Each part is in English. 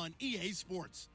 on EA Sports.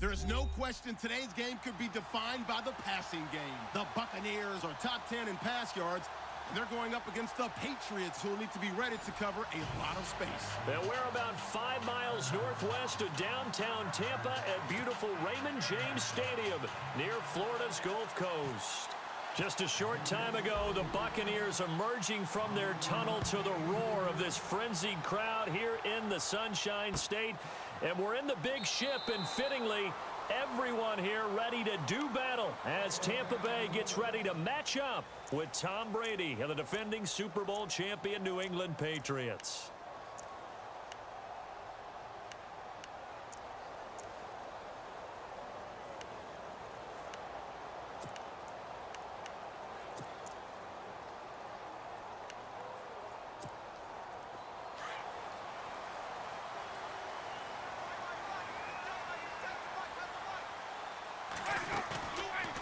There is no question today's game could be defined by the passing game. The Buccaneers are top 10 in pass yards, and they're going up against the Patriots, who will need to be ready to cover a lot of space. And we're about 5 miles northwest of downtown Tampa at beautiful Raymond James Stadium near Florida's Gulf Coast. Just a short time ago, the Buccaneers emerging from their tunnel to the roar of this frenzied crowd here in the Sunshine State. And we're in the big ship, and fittingly, everyone here ready to do battle as Tampa Bay gets ready to match up with Tom Brady and the defending Super Bowl champion New England Patriots.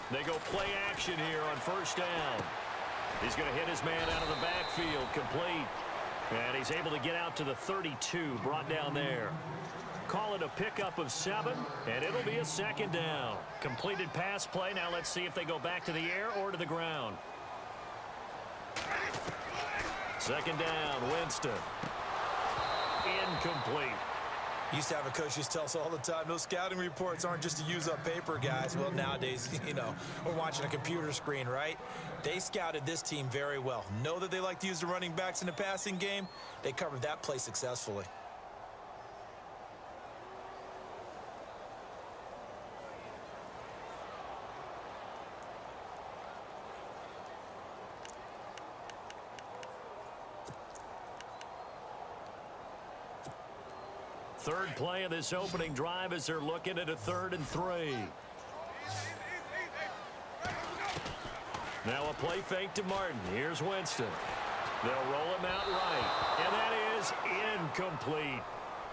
They go play action here on first down. He's going to hit his man out of the backfield, complete. And he's able to get out to the 32, brought down there. Call it a pickup of 7, and it'll be a second down. Completed pass play. Now let's see if they go back to the air or to the ground. Second down, Winston. Incomplete. Used to have a coach used to tell us all the time, those scouting reports aren't just to use up paper, guys. Well, nowadays, we're watching a computer screen, right? They scouted this team very well. Know that they like to use the running backs in the passing game. They covered that play successfully. Third play of this opening drive as they're looking at a 3rd and 3. Now a play fake to Martin. Here's Winston. They'll roll him out right, and that is incomplete.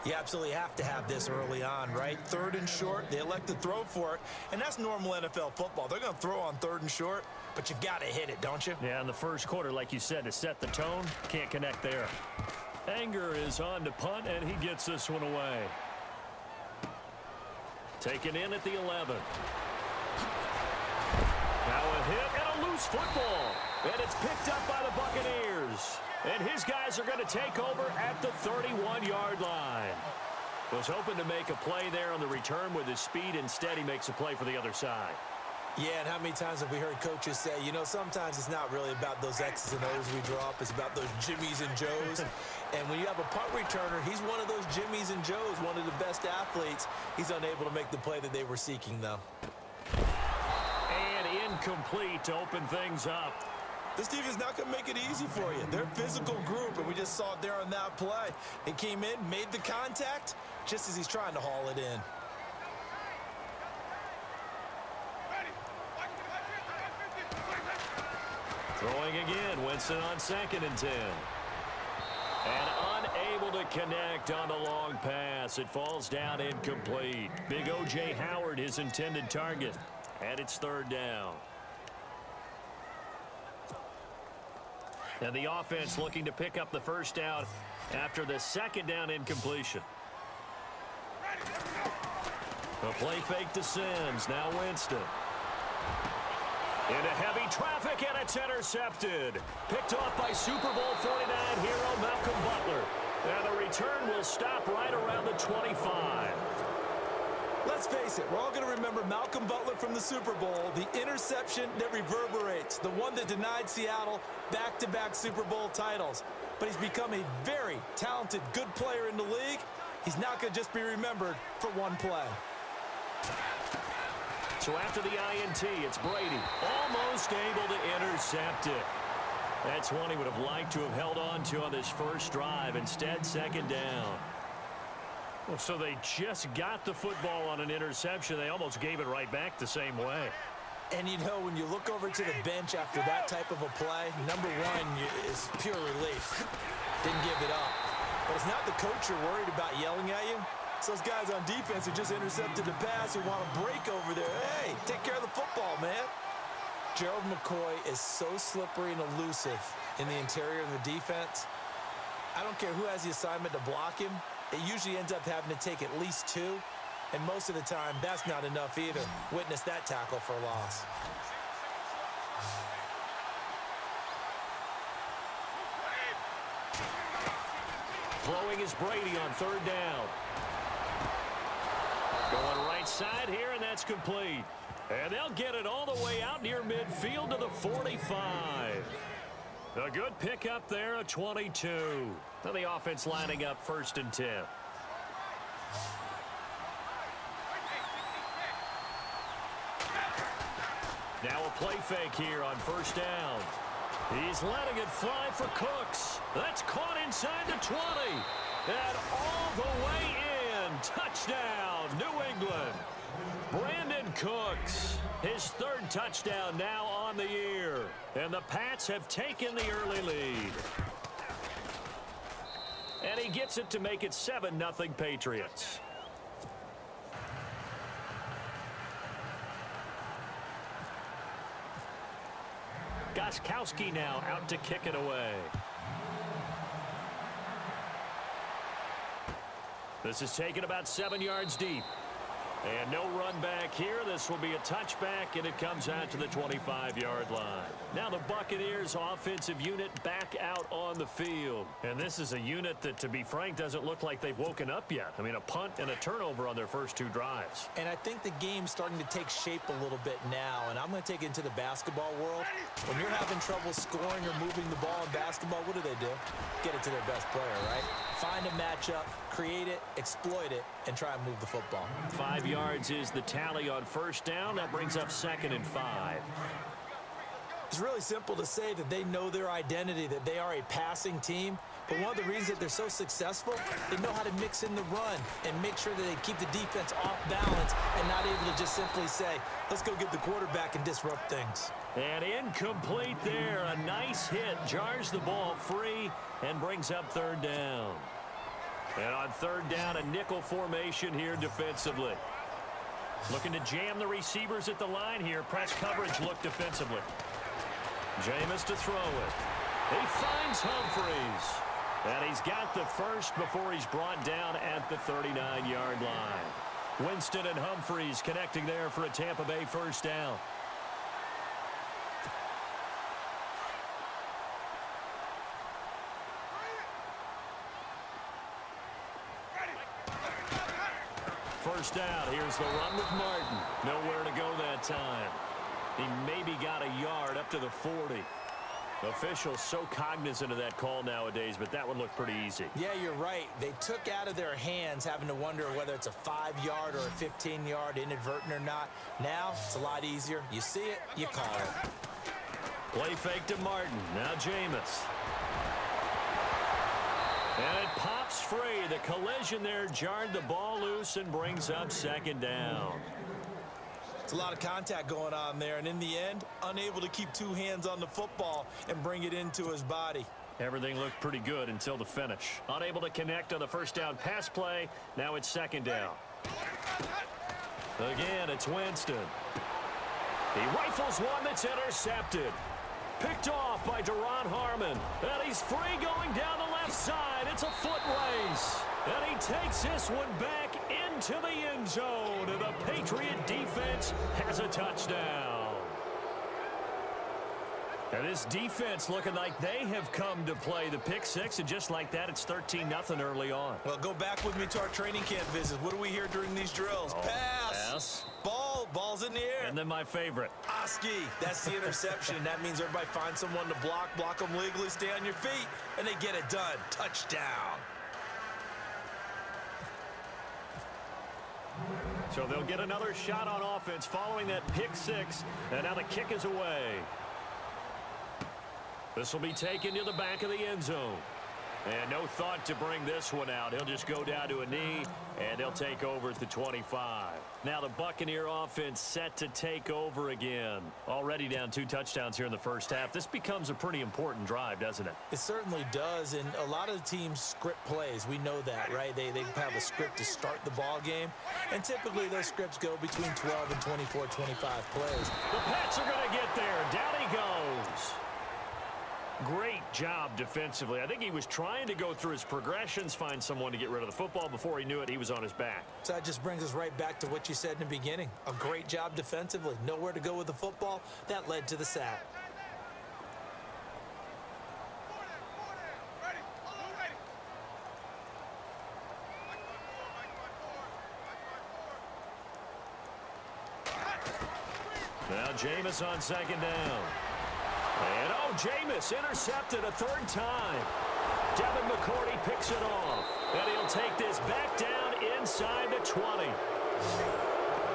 You absolutely have to have this early on, right? 3rd and short, they elect to throw for it, and that's normal NFL football. They're going to throw on 3rd and short, but you've got to hit it, don't you? Yeah, in the first quarter, like you said, to set the tone, can't connect there. Anger is on to punt, and he gets this one away. Taken in at the 11. Now a hit and a loose football. And it's picked up by the Buccaneers. And his guys are going to take over at the 31-yard line. Was hoping to make a play there on the return with his speed. Instead, he makes a play for the other side. Yeah, and how many times have we heard coaches say, sometimes it's not really about those X's and O's we draw up. It's about those Jimmies and Joes. And when you have a punt returner, he's one of those Jimmies and Joes, one of the best athletes. He's unable to make the play that they were seeking, though. And incomplete to open things up. This defense is not going to make it easy for you. They're a physical group, and we just saw it there on that play. They came in, made the contact, just as he's trying to haul it in. Throwing again, Winston on 2nd and 10. And unable to connect on the long pass. It falls down incomplete. Big O.J. Howard, his intended target. And it's 3rd down. And the offense looking to pick up the first down after the 2nd down incompletion. A play fake to Sims. Now Winston. Into heavy traffic, and it's intercepted. Picked off by Super Bowl 49 hero Malcolm Butler. And the return will stop right around the 25. Let's face it, we're all going to remember Malcolm Butler from the Super Bowl, the interception that reverberates, the one that denied Seattle back-to-back Super Bowl titles. But he's become a very talented, good player in the league. He's not going to just be remembered for one play. So after the INT, it's Brady, almost able to intercept it. That's one he would have liked to have held on to on this first drive. Instead, 2nd down. Well, so they just got the football on an interception. They almost gave it right back the same way. And, when you look over to the bench after that type of a play, number one is pure relief. Didn't give it up. But it's not the coach you're worried about yelling at you. It's those guys on defense who just intercepted the pass who want to break over there. Hey, take care of the football, man. Gerald McCoy is so slippery and elusive in the interior of the defense. I don't care who has the assignment to block him. it usually ends up having to take at least 2, and most of the time, that's not enough either. Witness that tackle for loss. Throwing is Brady on 3rd down. Going right side here, and that's complete. And they'll get it all the way out near midfield to the 45. A good pickup there, a 22. Now the offense lining up 1st and 10. Now a play fake here on 1st down. He's letting it fly for Cooks. That's caught inside the 20. And all the way in. Touchdown, New England. Brandon Cooks, his 3rd touchdown now on the year. And the Pats have taken the early lead. And he gets it to make it 7-0 Patriots. Gostkowski now out to kick it away. This is taken about 7 yards deep. And no run back here. This will be a touchback, and it comes out to the 25-yard line. Now the Buccaneers offensive unit back out on the field. And this is a unit that, to be frank, doesn't look like they've woken up yet. I mean, a punt and a turnover on their first 2 drives. And I think the game's starting to take shape a little bit now, and I'm going to take it into the basketball world. When you're having trouble scoring or moving the ball in basketball, what do? Get it to their best player, right? Find a matchup, create it, exploit it, and try and move the football. 5 yards is the tally on 1st down. That brings up 2nd and 5. It's really simple to say that they know their identity, that they are a passing team. But one of the reasons that they're so successful, they know how to mix in the run and make sure that they keep the defense off balance and not able to just simply say, let's go get the quarterback and disrupt things. And incomplete there. A nice hit. Jars the ball free and brings up 3rd down. And on 3rd down, a nickel formation here defensively. Looking to jam the receivers at the line here. Press coverage look defensively. Jameis to throw it. He finds Humphries. And he's got the first before he's brought down at the 39-yard line. Winston and Humphries connecting there for a Tampa Bay 1st down. First down. Here's the run with Martin. Nowhere to go that time. He maybe got a yard up to the 40. Officials so cognizant of that call nowadays, but that would look pretty easy. Yeah, you're right. They took out of their hands having to wonder whether it's a 5-yard or a 15-yard inadvertent or not. Now, it's a lot easier. You see it, you call it. Play fake to Martin. Now Jameis. And it pops free. The collision there jarred the ball loose and brings up 2nd down. It's a lot of contact going on there, and in the end, unable to keep 2 hands on the football and bring it into his body. Everything looked pretty good until the finish. Unable to connect on the 1st down pass play. Now it's 2nd down. Again, it's Winston. He rifles one that's intercepted. Picked off by Deron Harmon. And he's free going down the left side. It's a foot race. And he takes this one back into the end zone. And the Patriot defense has a touchdown. And this defense looking like they have come to play. The pick 6, and just like that, it's 13-0 early on. Well, go back with me to our training camp visits. What do we hear during these drills? Pass. Ball's in the air. And then my favorite. Oski. That's the interception. That means everybody finds someone to block them legally, stay on your feet, and they get it done. Touchdown. So they'll get another shot on offense following that pick 6, and now the kick is away. This will be taken to the back of the end zone. And no thought to bring this one out. He'll just go down to a knee, and they'll take over at the 25. Now the Buccaneer offense set to take over again. Already down 2 touchdowns here in the first half. This becomes a pretty important drive, doesn't it? It certainly does, and a lot of the teams script plays. We know that, right? They have a script to start the ball game, and typically those scripts go between 12 and 24, 25 plays. The Pats are going to get there. Down he goes. Great job defensively. I think he was trying to go through his progressions, find someone to get rid of the football. Before he knew it, he was on his back. So that just brings us right back to what you said in the beginning. A great job defensively. Nowhere to go with the football. That led to the sack. Now Jameis on second down. And Jameis intercepted a third time. Devin McCourty picks it off. And he'll take this back down inside the 20.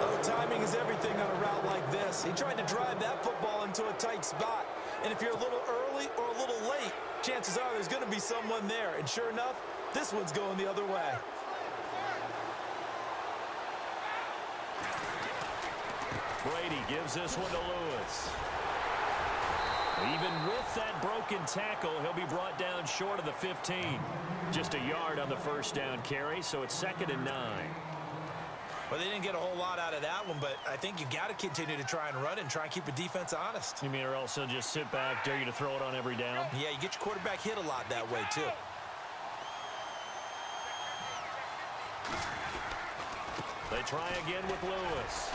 Oh, timing is everything on a route like this. He tried to drive that football into a tight spot. And if you're a little early or a little late, chances are there's going to be someone there. And sure enough, this one's going the other way. Brady gives this one to Lewis. Even with that broken tackle, he'll be brought down short of the 15. Just a yard on the first down carry, so it's 2nd and 9. Well, they didn't get a whole lot out of that one, but I think you've got to continue to try and run and try and keep a defense honest. You mean, or else they'll just sit back, dare you to throw it on every down? Yeah, you get your quarterback hit a lot that way, too. They try again with Lewis.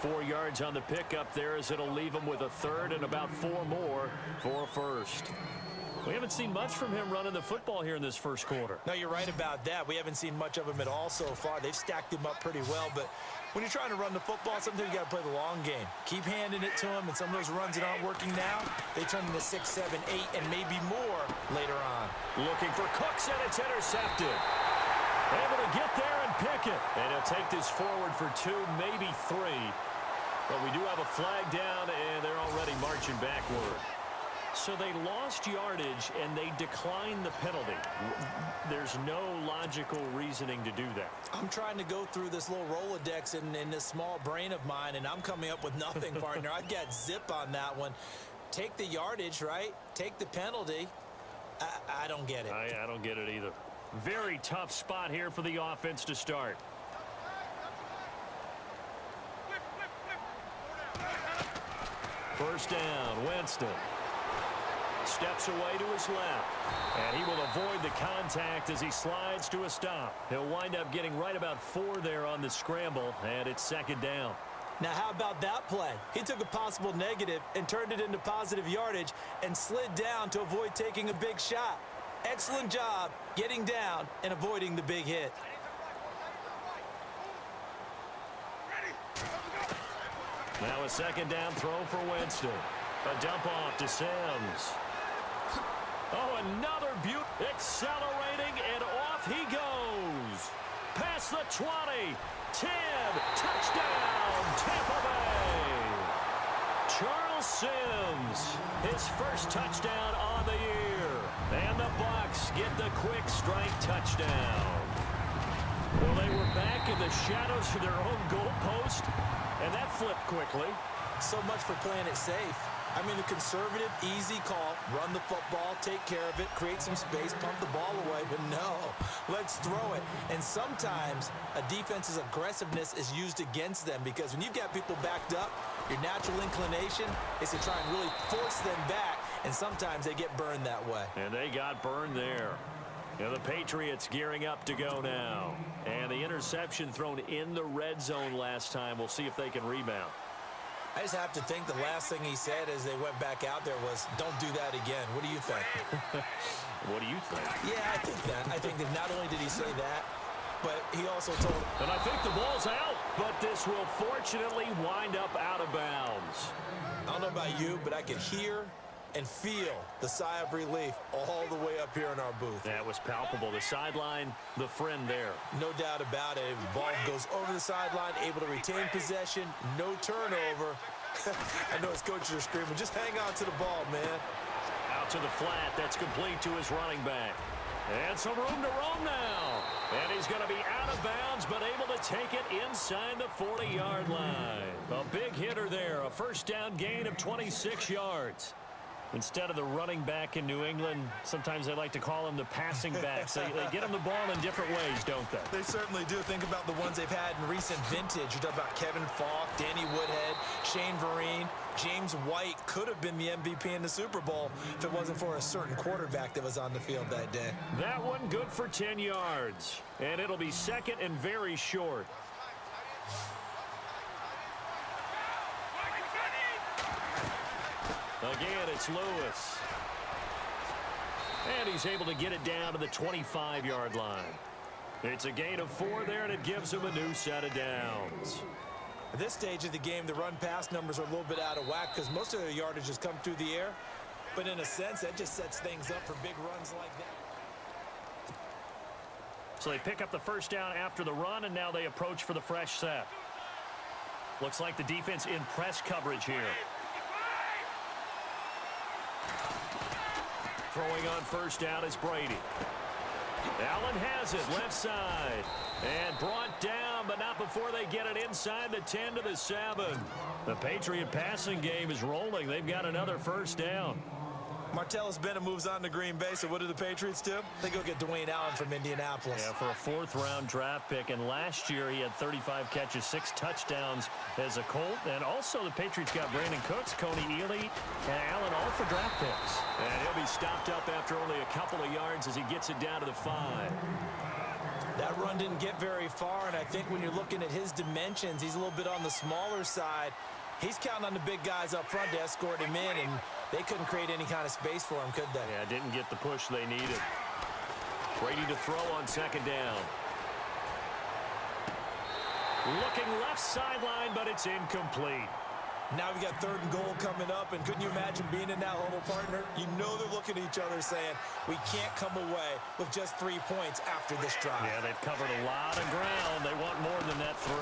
4 yards on the pickup there as it'll leave him with a third and about 4 more for a first. We haven't seen much from him running the football here in this first quarter. No, you're right about that. We haven't seen much of him at all so far. They've stacked him up pretty well, but when you're trying to run the football, sometimes you got to play the long game. Keep handing it to him, and some of those runs that aren't working now, they turn into 6, 7, 8, and maybe more later on. Looking for Cooks, and it's intercepted. Able to get there and pick it. And he'll take this forward for 2, maybe 3. But we do have a flag down, and they're already marching backward. So they lost yardage, and they declined the penalty. There's no logical reasoning to do that. I'm trying to go through this little Rolodex in this small brain of mine, and I'm coming up with nothing, partner. I've got zip on that one. Take the yardage, right? Take the penalty. I don't get it. I don't get it either. Very tough spot here for the offense to start. First down, Winston. Steps away to his left. And he will avoid the contact as he slides to a stop. He'll wind up getting right about 4 there on the scramble, and it's 2nd down. Now, how about that play? He took a possible negative and turned it into positive yardage and slid down to avoid taking a big shot. Excellent job getting down and avoiding the big hit. Now a 2nd down throw for Winston. A dump off to Sims. Oh, another beaut. Accelerating, and off he goes. Past the 20. 10. Touchdown, Tampa Bay. Charles Sims, his first touchdown on the year. And the Bucs get the quick strike touchdown. Well, they were back in the shadows of their own goalpost, and that flipped quickly. So much for playing it safe. I mean, the conservative, easy call, run the football, take care of it, create some space, pump the ball away, but no, let's throw it. And sometimes a defense's aggressiveness is used against them because when you've got people backed up, your natural inclination is to try and really force them back, and sometimes they get burned that way. And they got burned there. And the Patriots gearing up to go now. And the interception thrown in the red zone last time. We'll see if they can rebound. I just have to think the last thing he said as they went back out there was, don't do that again. What do you think? What do you think? Yeah, I think that. I think that not only did he say that, but he also told him. And I think the ball's out, but this will fortunately wind up out of bounds. I don't know about you, but I could hear and feel the sigh of relief all the way up here in our booth. That was palpable. The sideline, the friend there. No doubt about it. The ball goes over the sideline, able to retain possession, no turnover. I know his coaches are screaming, just hang on to the ball, man. Out to the flat. That's complete to his running back. And some room to roam now. And he's going to be out of bounds, but able to take it inside the 40-yard line. A big hitter there. A first down gain of 26 yards. Instead of the running back in New England, sometimes they like to call them the passing backs. They get them the ball in different ways, don't they? They certainly do. Think about the ones they've had in recent vintage. You talk about Kevin Falk, Danny Woodhead, Shane Vereen, James White could have been the MVP in the Super Bowl if it wasn't for a certain quarterback that was on the field that day. That one good for 10 yards. And it'll be second and very short. Again, it's Lewis. And he's able to get it down to the 25-yard line. It's a gain of 4 there, and it gives him a new set of downs. At this stage of the game, the run-pass numbers are a little bit out of whack because most of the yardage has come through the air. But in a sense, that just sets things up for big runs like that. So they pick up the first down after the run, and now they approach for the fresh set. Looks like the defense in press coverage here. Throwing on first down is Brady. Allen has it left side. And brought down, but not before they get it inside the 10 to the 7. The Patriot passing game is rolling. They've got another first down. Martellus Bennett moves on to Green Bay, so what do the Patriots do? They go get Dwayne Allen from Indianapolis. Yeah, for a 4th-round draft pick, and last year he had 35 catches, 6 touchdowns as a Colt. And also the Patriots got Brandon Cooks, Coney Ealy, and Allen all for draft picks. And he'll be stopped up after only a couple of yards as he gets it down to the 5. That run didn't get very far, and I think when you're looking at his dimensions, he's a little bit on the smaller side. He's counting on the big guys up front to escort him in, and they couldn't create any kind of space for him, could they? Yeah, didn't get the push they needed. Brady to throw on second down. Looking left sideline, but it's incomplete. Now we got 3rd and goal coming up, and couldn't you imagine being in that huddle, partner? You know they're looking at each other saying, we can't come away with just 3 points after this drive. Yeah, they've covered a lot of ground. They want more than that 3.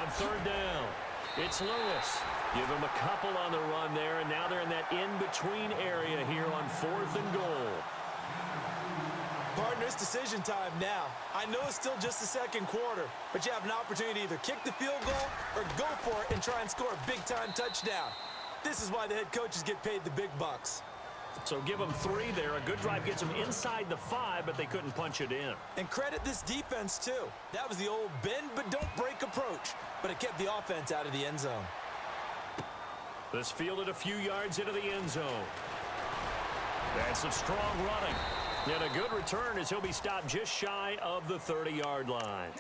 On 3rd down, it's Lewis. Give him a couple on the run there, and now they're in that in-between area here on 4th and goal. Partner, it's decision time now. I know it's still just the 2nd quarter, but you have an opportunity to either kick the field goal or go for it and try and score a big-time touchdown. This is why the head coaches get paid the big bucks. So give them 3 there. A good drive gets them inside the 5, but they couldn't punch it in. And credit this defense, too. That was the old bend but don't break approach, but it kept the offense out of the end zone. This fielded a few yards into the end zone. That's some strong running. And a good return as he'll be stopped just shy of the 30-yard line.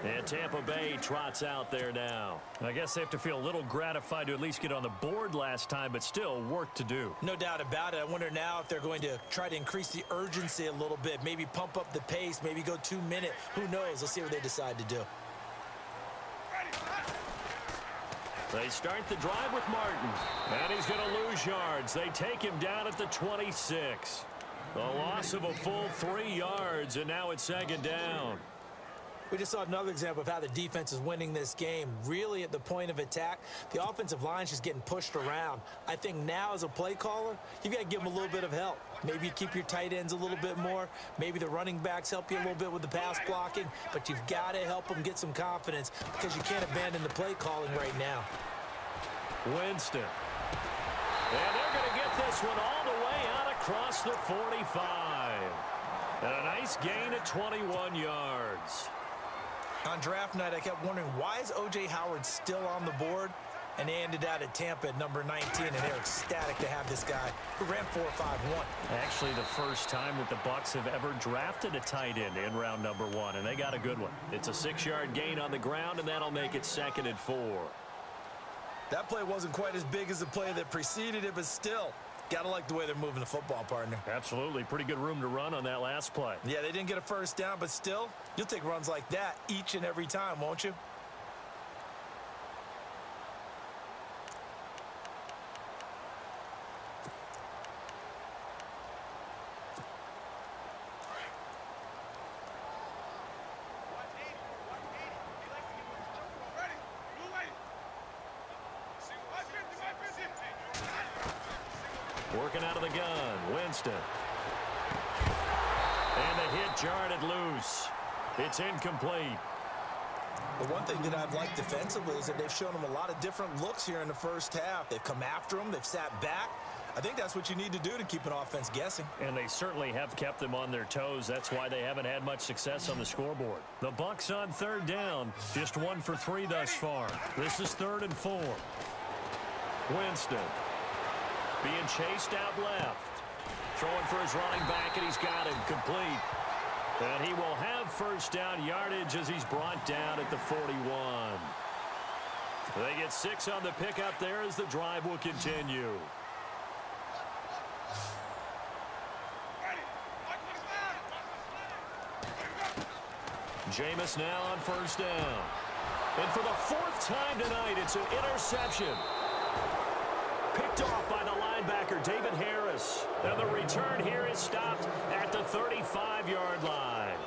And Tampa Bay trots out there now. I guess they have to feel a little gratified to at least get on the board last time, but still work to do. No doubt about it. I wonder now if they're going to try to increase the urgency a little bit, maybe pump up the pace, maybe go 2-minute. Who knows? Let's see what they decide to do. They start the drive with Martin. And he's going to lose yards. They take him down at the 26. A loss of a full 3 yards, and now it's 2nd down. We just saw another example of how the defense is winning this game. Really at the point of attack, the offensive line's just getting pushed around. I think now as a play caller, you've got to give them a little bit of help. Maybe you keep your tight ends a little bit more. Maybe the running backs help you a little bit with the pass blocking. But you've got to help them get some confidence because you can't abandon the play calling right now. Winston. And they're going to get this one all the way out across the 45. And a nice gain of 21 yards. On draft night, I kept wondering, why is O.J. Howard still on the board? And they ended out at Tampa at number 19, and they're ecstatic to have this guy who ran 4.51. Actually, the first time that the Bucs have ever drafted a tight end in round number 1, and they got a good one. It's a 6-yard gain on the ground, and that'll make it 2nd and 4. That play wasn't quite as big as the play that preceded it, but still, gotta like the way they're moving the football, partner. Absolutely. Pretty good room to run on that last play. Yeah, they didn't get a first down, but still, you'll take runs like that each and every time, won't you? Working out of the gun, Winston. And the hit jarred it loose. It's incomplete. The one thing that I've liked defensively is that they've shown them a lot of different looks here in the first half. They've come after them. They've sat back. I think that's what you need to do to keep an offense guessing. And they certainly have kept them on their toes. That's why they haven't had much success on the scoreboard. The Bucs on third down. Just 1 for 3 thus far. This is 3rd and 4. Winston being chased out left. Throwing for his running back, and he's got him complete. And he will have first down yardage as he's brought down at the 41. They get 6 on the pickup there as the drive will continue. Jameis now on first down. And for the 4th time tonight, it's an interception. Picked off by the linebacker, David Harris. And the return here is stopped at the 35-yard line.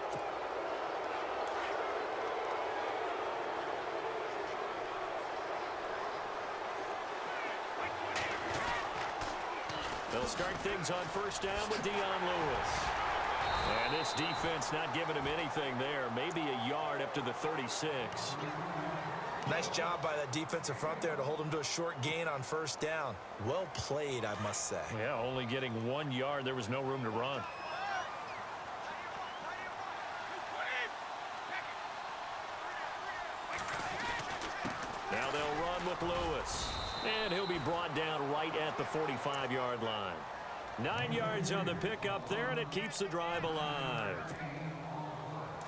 They'll start things on first down with Dion Lewis. And this defense not giving him anything there. Maybe a yard up to the 36. Nice job by that defensive front there to hold him to a short gain on first down. Well played, I must say. Yeah, only getting 1 yard. There was no room to run. Now they'll run with Lewis. And he'll be brought down right at the 45-yard line. 9 yards on the pickup there, and it keeps the drive alive.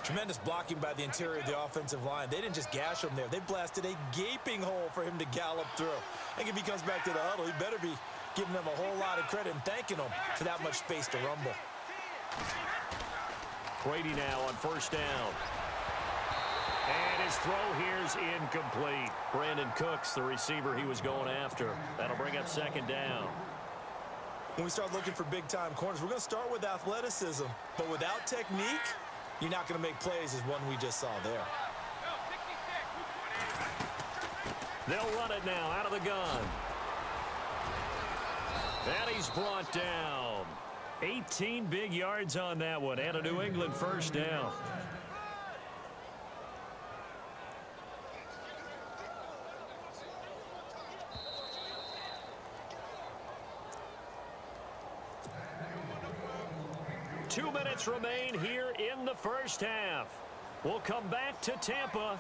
Tremendous blocking by the interior of the offensive line. They didn't just gash him there. They blasted a gaping hole for him to gallop through. I think if he comes back to the huddle, he better be giving them a whole lot of credit and thanking them for that much space to rumble. Brady now on first down. And his throw here's incomplete. Brandon Cooks, the receiver he was going after. That'll bring up 2nd down. When we start looking for big-time corners, we're going to start with athleticism. But without technique, you're not going to make plays as one we just saw there. They'll run it now out of the gun. And he's brought down. 18 big yards on that one, and a New England first down. Two minutes remain here in the first half. We'll come back to Tampa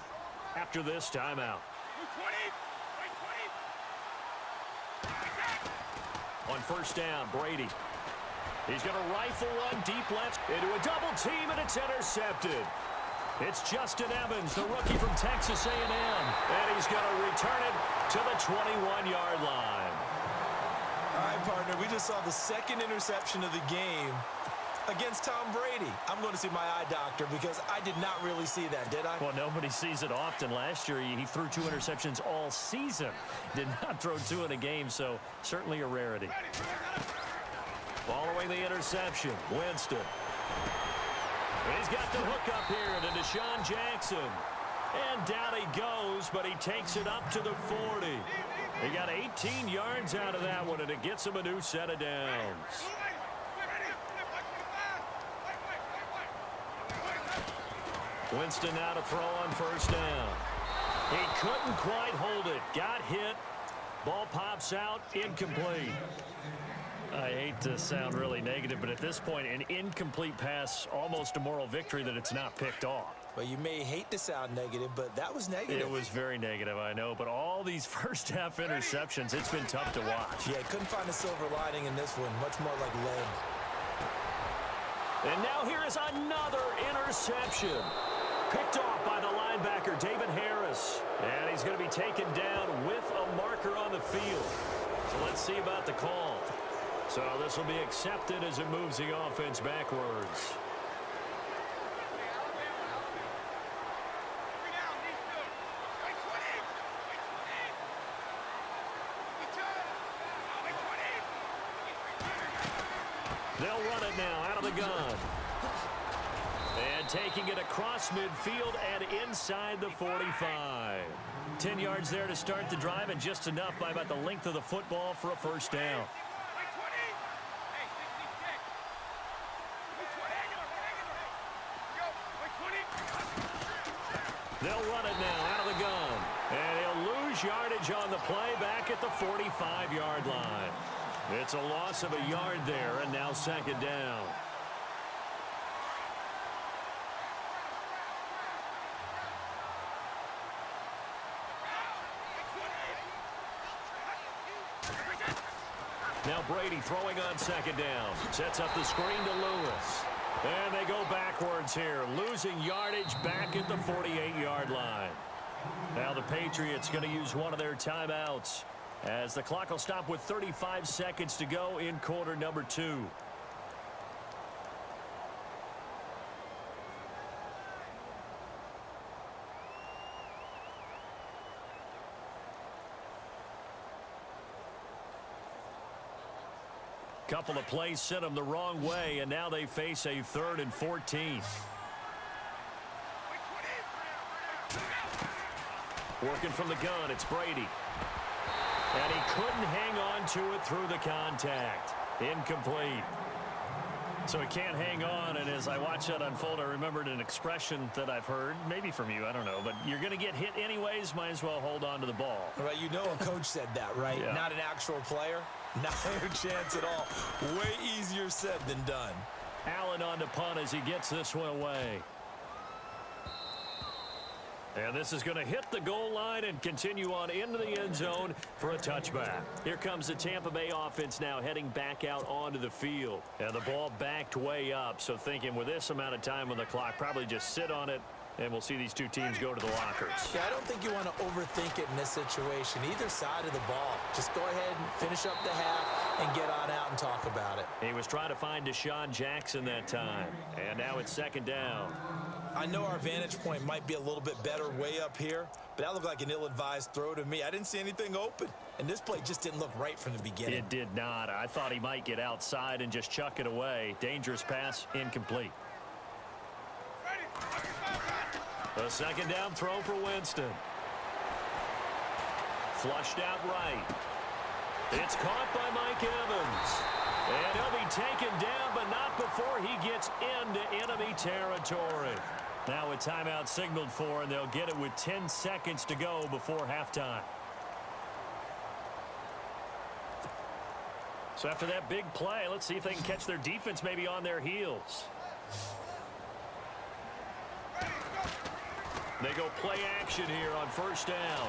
after this timeout. On first down, Brady. He's going to rifle one deep left into a double team, and it's intercepted. It's Justin Evans, the rookie from Texas A&M, and he's going to return it to the 21-yard line. All right, partner, we just saw the 2nd interception of the game against Tom Brady. I'm going to see my eye doctor because I did not really see that, did I? Well, nobody sees it often. Last year, he threw 2 interceptions all season. Did not throw 2 in a game, so certainly a rarity. Following the interception, Winston. He's got the hook up here to Deshaun Jackson. And down he goes, but he takes it up to the 40. He got 18 yards out of that one, and it gets him a new set of downs. Winston now to throw on first down. He couldn't quite hold it. Got hit. Ball pops out. Incomplete. I hate to sound really negative, but at this point, an incomplete pass, almost a moral victory that it's not picked off. Well, you may hate to sound negative, but that was negative. It was very negative, I know. But all these first-half interceptions, it's been tough to watch. Yeah, couldn't find a silver lining in this one. Much more like lead. And now here is another interception. Picked off by the linebacker, David Harris. And he's going to be taken down with a marker on the field. So let's see about the call. So this will be accepted as it moves the offense backwards. They'll run it now out of the gun. And taking it across midfield and inside the 45. 10 yards there to start the drive, and just enough by about the length of the football for a first down. They'll run it now out of the gun. And he'll lose yardage on the play back at the 45-yard line. It's a loss of a yard there, and now second down. Now Brady throwing on second down. Sets up the screen to Lewis. And they go backwards here, losing yardage back at the 48-yard line. Now the Patriots going to use one of their timeouts as the clock will stop with 35 seconds to go in quarter number 2. Couple of plays sent them the wrong way, and now they face a 3rd and 14. Working from the gun, it's Brady. And he couldn't hang on to it through the contact. Incomplete. So he can't hang on, and as I watch that unfold, I remembered an expression that I've heard, maybe from you, I don't know, but you're going to get hit anyways, might as well hold on to the ball. Right, you know a coach said that, right? Yeah. Not an actual player. Not a chance at all. Way easier said than done. Allen on to punt as he gets this one away. And this is going to hit the goal line and continue on into the end zone for a touchback. Here comes the Tampa Bay offense now heading back out onto the field. And the ball backed way up, so thinking with this amount of time on the clock, probably just sit on it, and we'll see these two teams go to the lockers. Yeah, I don't think you want to overthink it in this situation. Either side of the ball. Just go ahead and finish up the half and get on out and talk about it. He was trying to find Deshaun Jackson that time. And now it's second down. I know our vantage point might be a little bit better way up here, but that looked like an ill-advised throw to me. I didn't see anything open, and this play just didn't look right from the beginning. It did not. I thought he might get outside and just chuck it away. Dangerous pass, incomplete. A second down throw for Winston. Flushed out right. It's caught by Mike Evans. And he'll be taken down, but not before he gets into enemy territory. Now a timeout signaled for, and they'll get it with 10 seconds to go before halftime. So after that big play, let's see if they can catch their defense maybe on their heels. They go play action here on first down.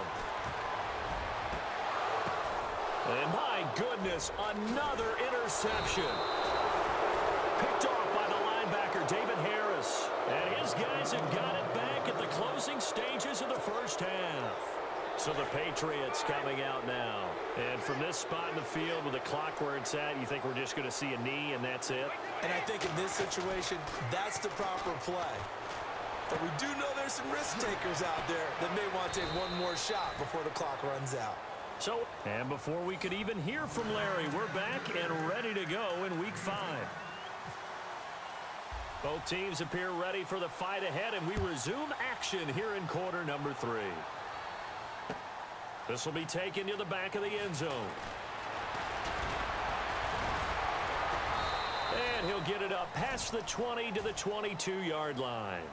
And my goodness, another interception. Picked off by the linebacker, David Harris. And his guys have got it back at the closing stages of the first half. So the Patriots coming out now. And from this spot in the field with the clock where it's at, you think we're just going to see a knee and that's it? And I think in this situation, that's the proper play. But we do know there's some risk takers out there that may want to take one more shot before the clock runs out. So, and before we could even hear from Larry, we're back and ready to go in Week 5. Both teams appear ready for the fight ahead, and we resume action here in quarter number 3. This will be taken to the back of the end zone. And he'll get it up past the 20 to the 22-yard line.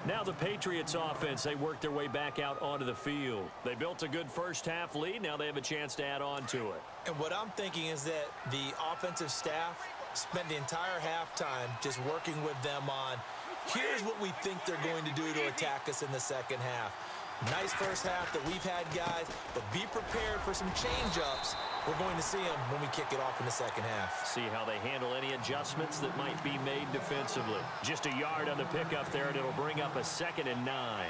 Now the Patriots offense, they work their way back out onto the field. They built a good first half lead. Now they have a chance to add on to it. And what I'm thinking is that the offensive staff spent the entire halftime just working with them on, here's what we think they're going to do to attack us in the second half. Nice first half that we've had, guys, but be prepared for some change-ups. We're going to see them when we kick it off in the second half. See how they handle any adjustments that might be made defensively. Just a yard on the pickup there, and it'll bring up a 2nd and 9.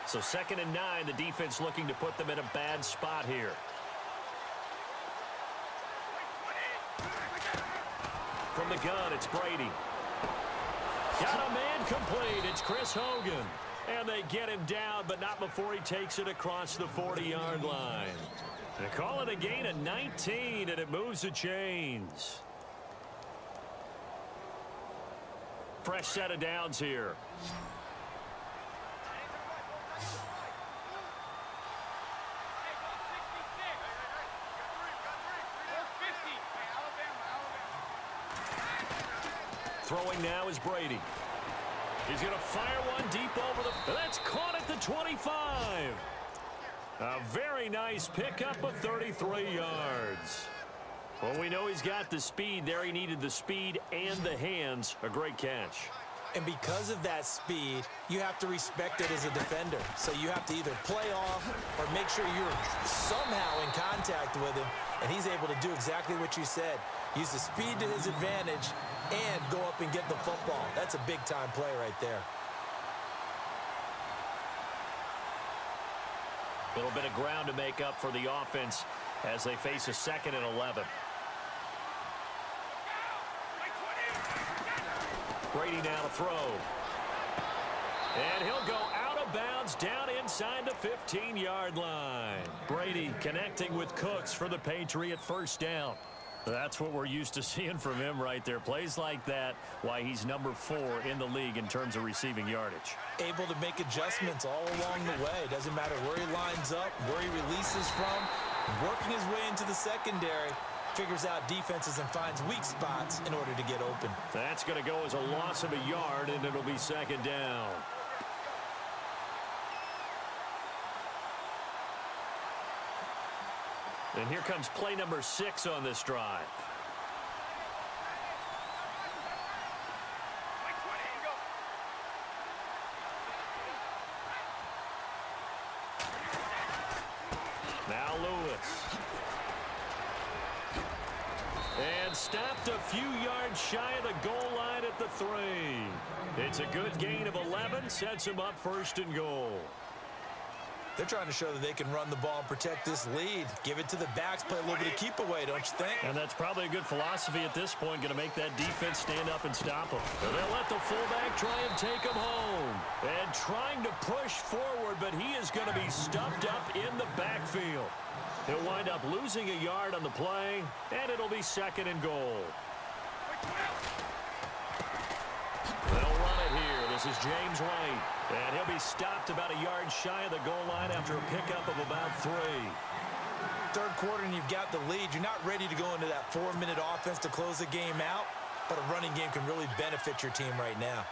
So 2nd and 9, the defense looking to put them in a bad spot here. From the gun, it's Brady. Got a man complete. It's Chris Hogan. And they get him down, but not before he takes it across the 40-yard line. They call it a gain of 19, and it moves the chains. Fresh set of downs here. Throwing now is Brady. He's going to fire one deep over the... That's caught at the 25. A very nice pickup of 33 yards. Well, we know he's got the speed there. He needed the speed and the hands. A great catch. And because of that speed, you have to respect it as a defender. So you have to either play off or make sure you're somehow in contact with him, and he's able to do exactly what you said. Use the speed to his advantage and go up and get the football. That's a big-time play right there. A little bit of ground to make up for the offense as they face a 2nd and 11. Brady now to throw. And he'll go out of bounds down inside the 15-yard line. Brady connecting with Cooks for the Patriot first down. That's what we're used to seeing from him right there. Plays like that, why he's number 4 in the league in terms of receiving yardage. Able to make adjustments all along the way. Doesn't matter where he lines up, where he releases from. Working his way into the secondary. Figures out defenses and finds weak spots in order to get open. That's going to go as a loss of a yard, and it'll be 2nd down. And here comes play number 6 on this drive. Now Lewis. And stopped a few yards shy of the goal line at the 3. It's a good gain of 11, sets him up 1st and goal. They're trying to show that they can run the ball and protect this lead. Give it to the backs, play a little bit of keep away, don't you think? And that's probably a good philosophy at this point, going to make that defense stand up and stop them. They'll let the fullback try and take him home. And trying to push forward, but he is going to be stuffed up in the backfield. He'll wind up losing a yard on the play, and it'll be 2nd and goal. They'll run it here. This is James White. And he'll be stopped about a yard shy of the goal line after a pickup of about 3. 3rd quarter and you've got the lead. You're not ready to go into that 4-minute offense to close the game out, but a running game can really benefit your team right now.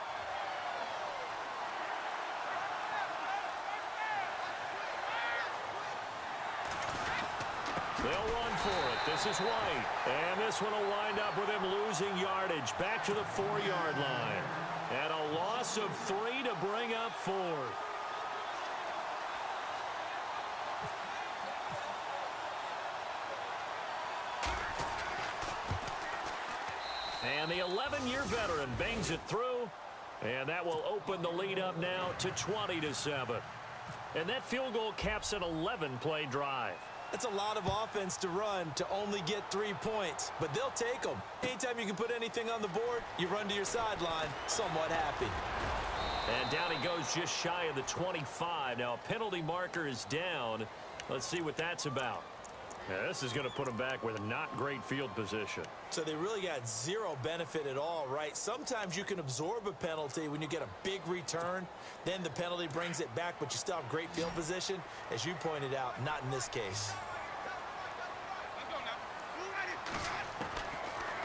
They'll run for it. This is White. And this one will wind up with him losing yardage back to the 4-yard line. And a loss of 3 to bring up 4th. And the 11-year veteran bangs it through. And that will open the lead up now to 20-7. And that field goal caps an 11-play drive. That's a lot of offense to run to only get 3 points, but they'll take them. Anytime you can put anything on the board, you run to your sideline somewhat happy. And down he goes just shy of the 25. Now a penalty marker is down. Let's see what that's about. Yeah, this is going to put them back with a not great field position. So they really got zero benefit at all, right? Sometimes you can absorb a penalty when you get a big return. Then the penalty brings it back, but you still have great field position. As you pointed out, not in this case.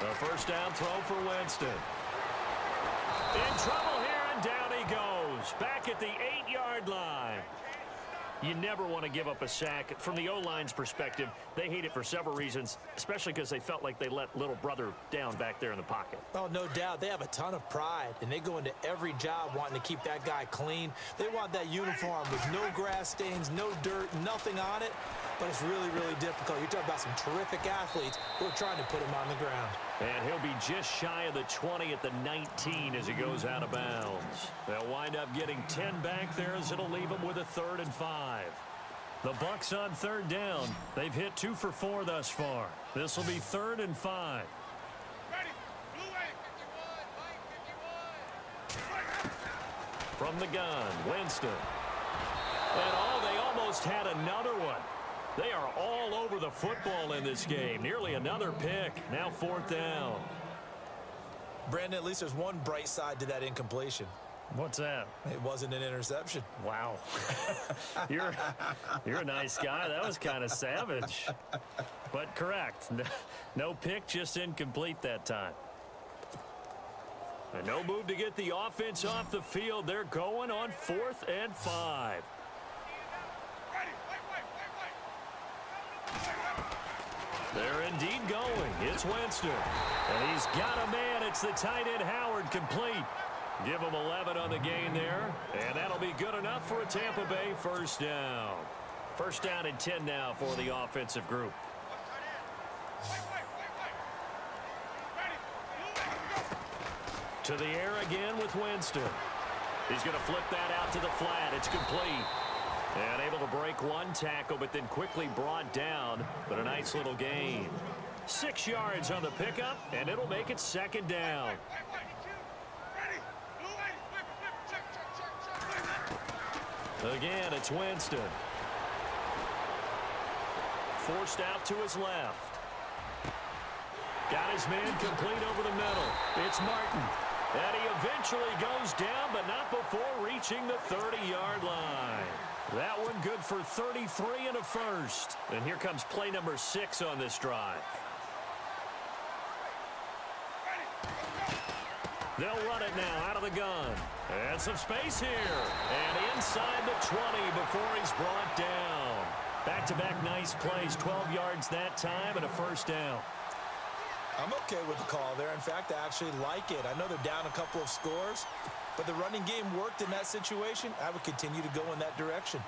The first down throw for Winston. In trouble here, and down he goes. Back at the 8-yard line. You never want to give up a sack. From the O-line's perspective, they hate it for several reasons, especially because they felt like they let little brother down back there in the pocket. Oh, no doubt. They have a ton of pride, and they go into every job wanting to keep that guy clean. They want that uniform with no grass stains, no dirt, nothing on it. But it's really, really difficult. You're talking about some terrific athletes who are trying to put him on the ground. And he'll be just shy of the 20 at the 19 as he goes out of bounds. They'll wind up getting 10 back there as it'll leave them with a 3rd and 5. The Bucs on 3rd down. They've hit 2 for 4 thus far. This will be 3rd and 5. From the gun, Winston. And they almost had another one. They are all over the football in this game. Nearly another pick. Now 4th down. Brandon, at least there's one bright side to that incompletion. What's that? It wasn't an interception. Wow. You're a nice guy. That was kind of savage. But correct. No pick, just incomplete that time. And no move to get the offense off the field. They're going on 4th and 5. They're indeed going. It's Winston. And he's got a man. It's the tight end Howard complete. Give him 11 on the gain there. And that'll be good enough for a Tampa Bay first down. First down and 10 now for the offensive group. To the air again with Winston. He's going to flip that out to the flat. It's complete. And able to break one tackle, but then quickly brought down. But a nice little gain. 6 yards on the pickup, and it'll make it second down. Again, it's Winston. Forced out to his left. Got his man complete over the middle. It's Martin. And he eventually goes down, but not before reaching the 30-yard line. That one good for 33 and a first. And here comes play number 6 on this drive. They'll run it now out of the gun. And some space here. And inside the 20 before he's brought down. Back-to-back nice plays, 12 yards that time and a first down. I'm okay with the call there. In fact, I actually like it. I know they're down a couple of scores, but the running game worked in that situation. I would continue to go in that direction.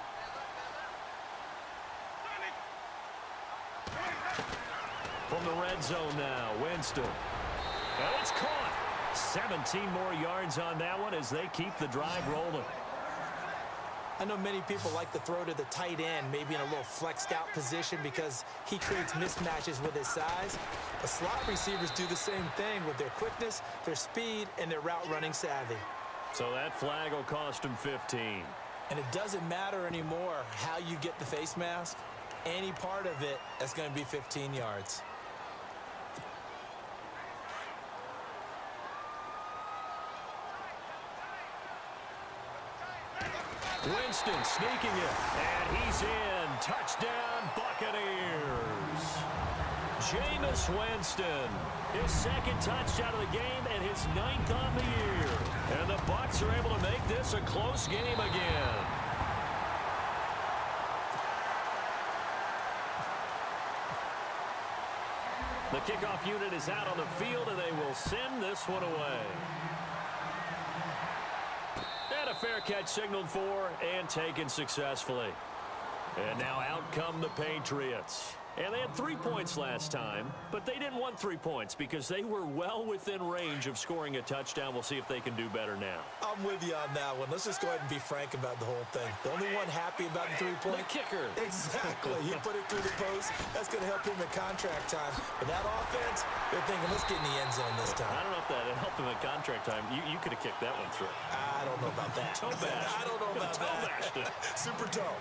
From the red zone now, Winston. And it's caught. 17 more yards on that one as they keep the drive rolling. I know many people like to throw to the tight end, maybe in a little flexed out position because he creates mismatches with his size. But slot receivers do the same thing with their quickness, their speed, and their route running savvy. So that flag will cost him 15. And it doesn't matter anymore how you get the face mask. Any part of it, that's going to be 15 yards. Winston sneaking it, and he's in. Touchdown, Buccaneers. Jameis Winston, his second touchdown of the game and his 9th on the year. And the Bucs are able to make this a close game again. The kickoff unit is out on the field, and they will send this one away. And a fair catch signaled for and taken successfully. And now out come the Patriots. And they had 3 points last time, but they didn't want 3 points because they were well within range of scoring a touchdown. We'll see if they can do better now. I'm with you on that one. Let's just go ahead and be frank about the whole thing. The only one happy about the 3-point. The kicker. Exactly. He put it through the post. That's going to help him in contract time. But that offense, they're thinking, let's get in the end zone this time. I don't know if that helped him in contract time. You could have kicked that one through. I don't know about that. Toe bashed. I don't know about toe that. bashed it. Super toe.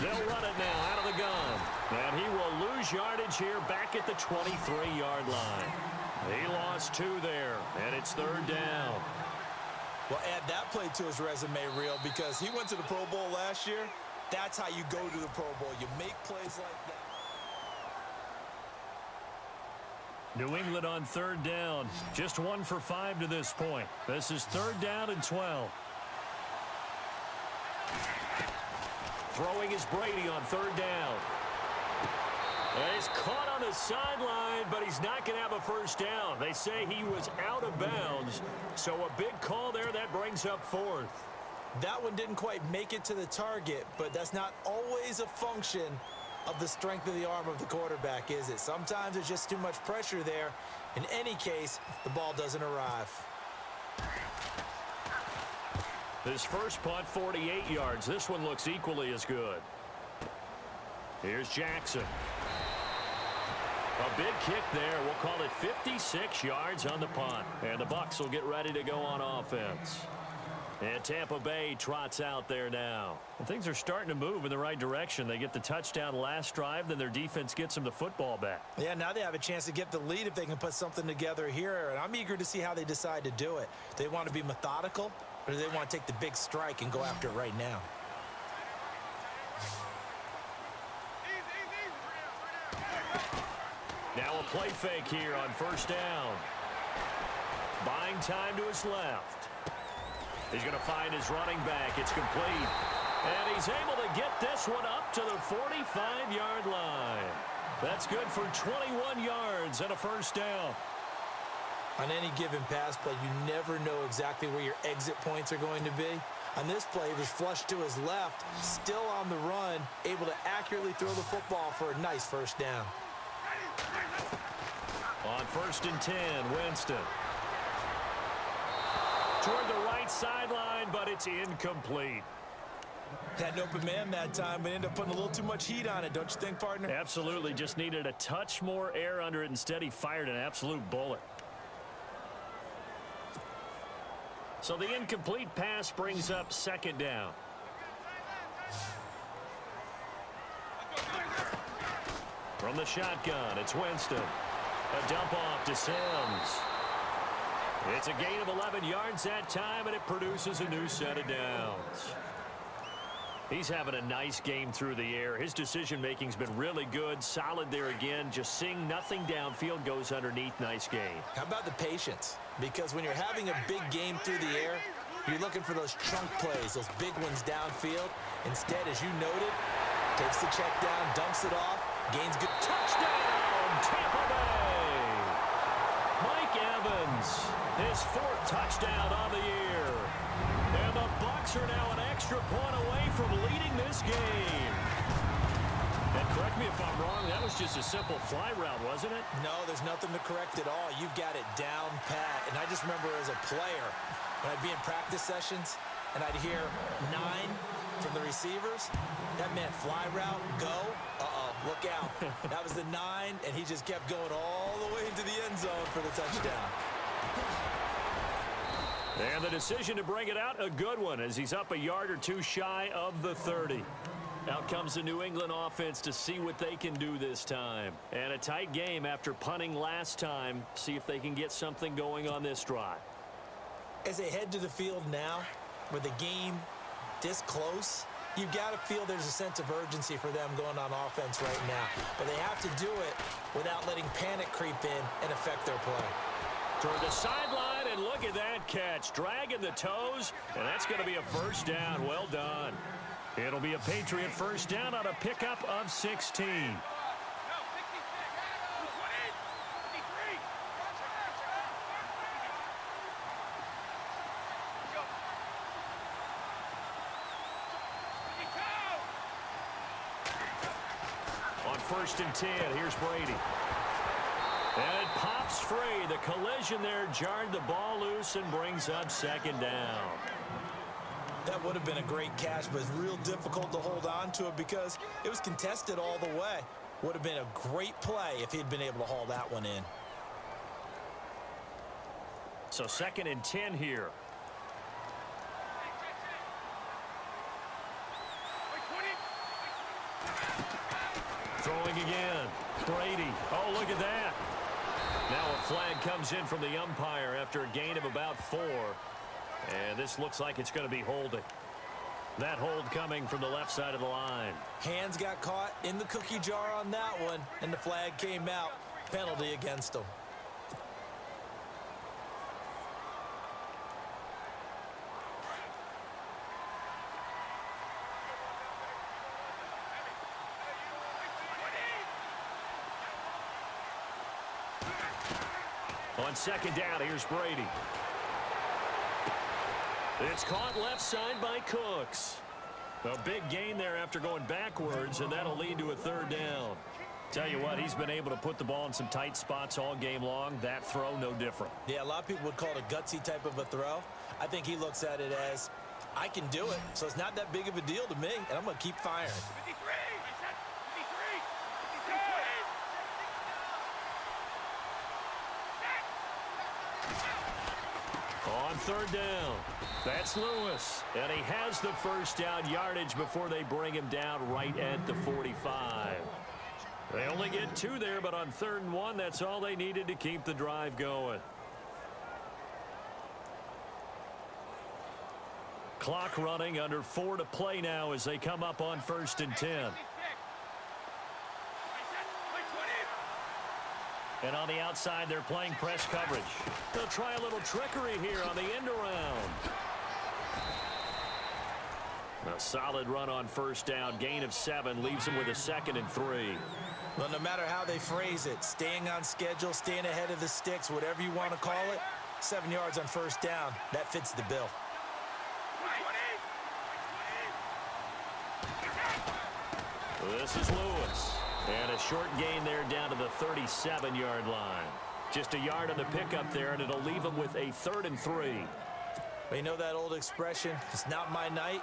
They'll run it now out of the gun. And he will lose yardage here back at the 23-yard line. He lost 2 there, and it's 3rd down. Well, add that play to his resume reel because he went to the Pro Bowl last year. That's how you go to the Pro Bowl. You make plays like that. New England on 3rd down. Just 1 for 5 to this point. This is 3rd down and 12. Throwing is Brady on 3rd down. And he's caught on the sideline, but he's not going to have a first down. They say he was out of bounds. So a big call there that brings up 4th. That one didn't quite make it to the target, but that's not always a function of the strength of the arm of the quarterback, is it? Sometimes there's just too much pressure there. In any case, the ball doesn't arrive. His first punt, 48 yards. This one looks equally as good. Here's Jackson. A big kick there. We'll call it 56 yards on the punt. And the Bucs will get ready to go on offense. And Tampa Bay trots out there now. And things are starting to move in the right direction. They get the touchdown last drive, then their defense gets them the football back. Yeah, now they have a chance to get the lead if they can put something together here. And I'm eager to see how they decide to do it. They want to be methodical, or do they want to take the big strike and go after it right now? Now a play fake here on first down. Buying time to his left. He's going to find his running back. It's complete. And he's able to get this one up to the 45-yard line. That's good for 21 yards and a first down. On any given pass play, you never know exactly where your exit points are going to be. On this play, he was flushed to his left, still on the run, able to accurately throw the football for a nice first down. On 1st and 10, Winston. Toward the right sideline, but it's incomplete. Had an open man that time, but ended up putting a little too much heat on it, don't you think, partner? Absolutely. Just needed a touch more air under it. Instead, he fired an absolute bullet. So the incomplete pass brings up 2nd down. From the shotgun, it's Winston. A dump off to Sims. It's a gain of 11 yards that time, and it produces a new set of downs. He's having a nice game through the air. His decision-making's been really good. Solid there again. Just seeing nothing downfield goes underneath. Nice game. How about the patience? Because when you're having a big game through the air, you're looking for those chunk plays, those big ones downfield. Instead, as you noted, takes the check down, dumps it off, gains good. Touchdown, Tampa Bay! Mike Evans, his 4th touchdown on the year. And the Bucs are now an extra point away from leading this game. And correct me if I'm wrong, that was just a simple fly route, wasn't it? No, there's nothing to correct at all. You've got it down pat. And I just remember as a player, when I'd be in practice sessions, and I'd hear 9 from the receivers, that meant fly route, go, look out. That was the 9, and he just kept going all the way into the end zone for the touchdown. And the decision to bring it out, a good one, as he's up a yard or two shy of the 30. Out comes the New England offense to see what they can do this time. And a tight game after punting last time. See if they can get something going on this drive. As they head to the field now, with the game this close, you've got to feel there's a sense of urgency for them going on offense right now. But they have to do it without letting panic creep in and affect their play. Toward the sideline, and look at that catch. Dragging the toes, and that's going to be a first down. Well done. It'll be a Patriot first down on a pickup of 16. On 1st and 10, here's Brady. And it pops free. The collision there jarred the ball loose and brings up 2nd down. That would have been a great catch, but it's real difficult to hold on to it because it was contested all the way. Would have been a great play if he'd been able to haul that one in. So 2nd and 10 here. Throwing again. Brady. Oh, look at that. Now a flag comes in from the umpire after a gain of about 4. And this looks like it's going to be holding. That hold coming from the left side of the line. Hands got caught in the cookie jar on that one, and the flag came out. Penalty against them. On 2nd down, here's Brady. It's caught left side by Cooks. A big gain there after going backwards, and that'll lead to a 3rd down. Tell you what, he's been able to put the ball in some tight spots all game long. That throw, no different. Yeah, a lot of people would call it a gutsy type of a throw. I think he looks at it as, I can do it, so it's not that big of a deal to me, and I'm going to keep firing. On 3rd down, that's Lewis. And he has the first down yardage before they bring him down right at the 45. They only get 2 there, but on 3rd and 1, that's all they needed to keep the drive going. Clock running, under 4 to play now as they come up on 1st and 10. And on the outside, they're playing press coverage. They'll try a little trickery here on the end around. A solid run on 1st down. Gain of 7 leaves them with a 2nd and 3. Well, no matter how they phrase it, staying on schedule, staying ahead of the sticks, whatever you want to call it, 7 yards on 1st down, that fits the bill. This is Lewis. And a short gain there down to the 37-yard line. Just a yard on the pickup there, and it'll leave them with a 3rd and 3. Well, you know that old expression, it's not my night?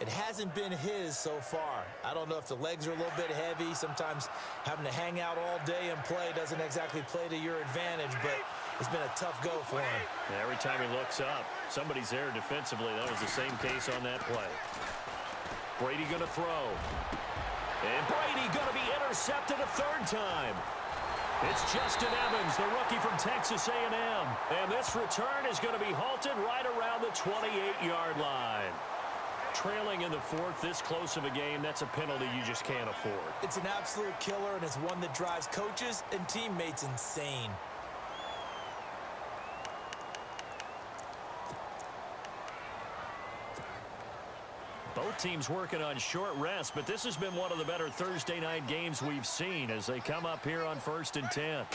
It hasn't been his so far. I don't know if the legs are a little bit heavy. Sometimes having to hang out all day and play doesn't exactly play to your advantage, but it's been a tough go for him. And every time he looks up, somebody's there defensively. That was the same case on that play. Brady going to throw. And Brady going to be intercepted a 3rd time. It's Justin Evans, the rookie from Texas A&M. And this return is going to be halted right around the 28-yard line. Trailing in the 4th, this close of a game, that's a penalty you just can't afford. It's an absolute killer, and it's one that drives coaches and teammates insane. Both teams working on short rest, but this has been one of the better Thursday night games we've seen as they come up here on 1st and 10.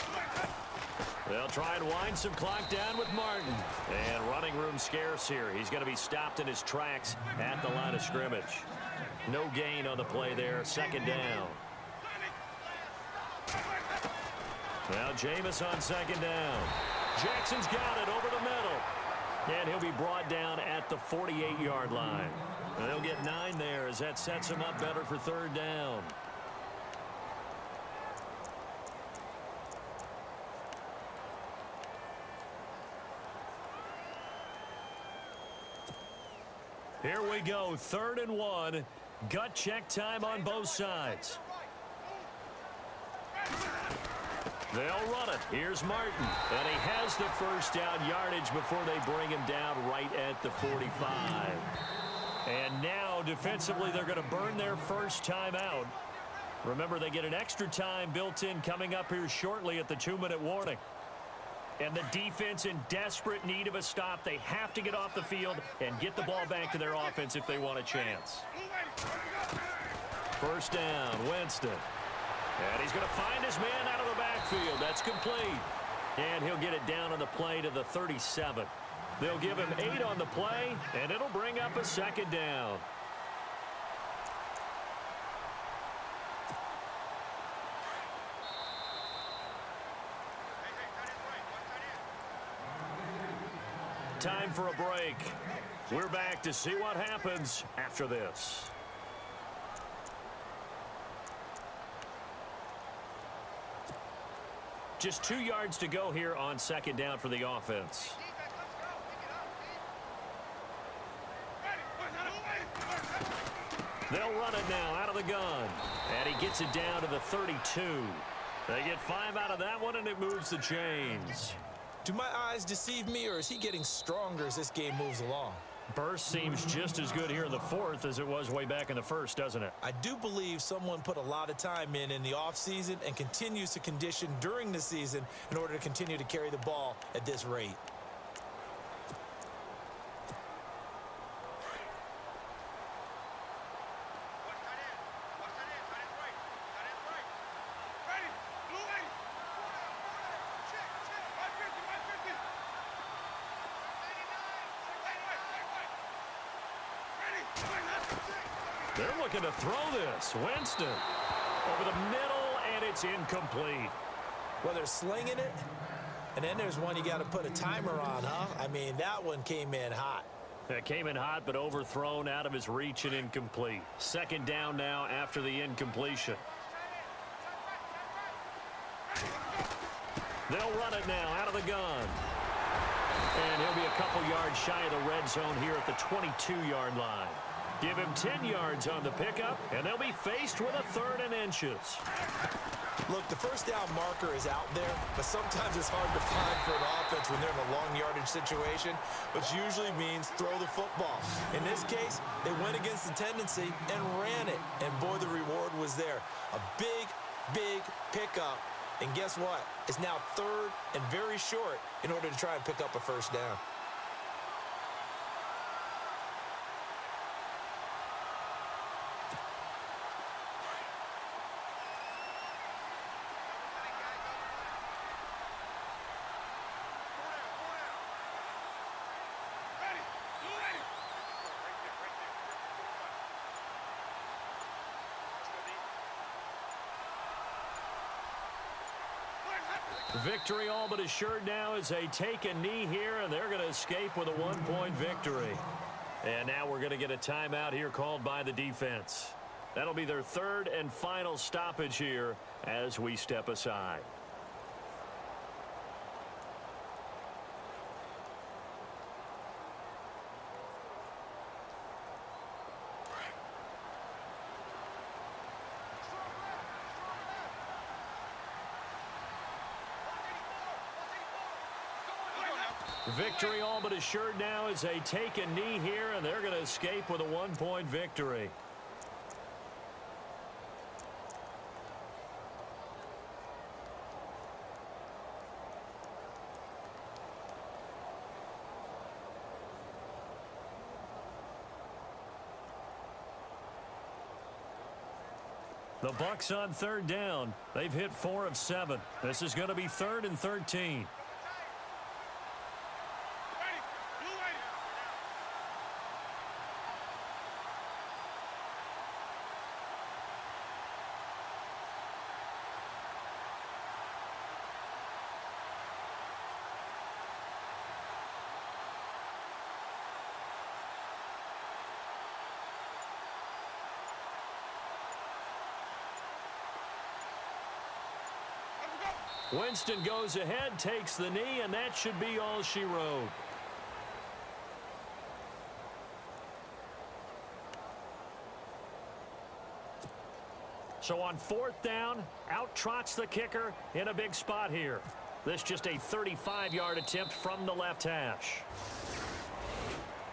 They'll try and wind some clock down with Martin. And running room scarce here. He's going to be stopped in his tracks at the line of scrimmage. No gain on the play there. 2nd down. Now Jameis on 2nd down. Jackson's got it over the middle. And he'll be brought down at the 48-yard line. And they'll get 9 there as that sets him up better for 3rd down. Here we go, 3rd and 1. Gut check time on both sides. They'll run it. Here's Martin. And he has the 1st down yardage before they bring him down right at the 45. And now, defensively, they're going to burn their 1st time out. Remember, they get an extra time built in coming up here shortly at the 2-minute warning. And the defense in desperate need of a stop. They have to get off the field and get the ball back to their offense if they want a chance. 1st down, Winston. And he's going to find his man out of the backfield. That's complete. And he'll get it down on the play to the 37. They'll give him 8 on the play, and it'll bring up a 2nd down. Time for a break. We're back to see what happens after this. Just 2 yards to go here on 2nd down for the offense. They'll run it now out of the gun. And he gets it down to the 32. They get 5 out of that one, and it moves the chains. Do my eyes deceive me, or is he getting stronger as this game moves along? Burst seems just as good here in the 4th as it was way back in the 1st, doesn't it? I do believe someone put a lot of time in the offseason and continues to condition during the season in order to continue to carry the ball at this rate. They're looking to throw this. Winston over the middle, and it's incomplete. Well, they're slinging it, and then there's one you got to put a timer on, huh? I mean, that one came in hot. It came in hot, but overthrown out of his reach and incomplete. 2nd down now after the incompletion. They'll run it now out of the gun. And he'll be a couple yards shy of the red zone here at the 22-yard line. Give him 10 yards on the pickup, and they'll be faced with a 3rd and inches. Look, the first down marker is out there, but sometimes it's hard to find for an offense when they're in a long yardage situation, which usually means throw the football. In this case, they went against the tendency and ran it, and boy, the reward was there. A big, big pickup, and guess what? It's now 3rd and very short in order to try and pick up a first down. Victory all but assured now as they take a knee here, and they're going to escape with a 1-point victory. And now we're going to get a timeout here called by the defense. That'll be their 3rd and final stoppage here as we step aside. Victory all but assured now as they take a knee here, and they're going to escape with a 1-point victory. The Bucs on 3rd down. They've hit 4 of 7. This is going to be 3rd and 13. Winston goes ahead, takes the knee, and that should be all she wrote. So on 4th down, out trots the kicker in a big spot here. This just a 35-yard attempt from the left hash.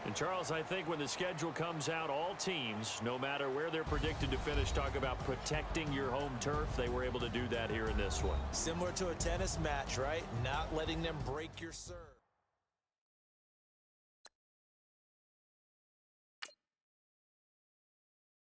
And Charles, I think when the schedule comes out, all teams, no matter where they're predicted to finish, talk about protecting your home turf. They were able to do that here in this one. Similar to a tennis match, right? Not letting them break your serve.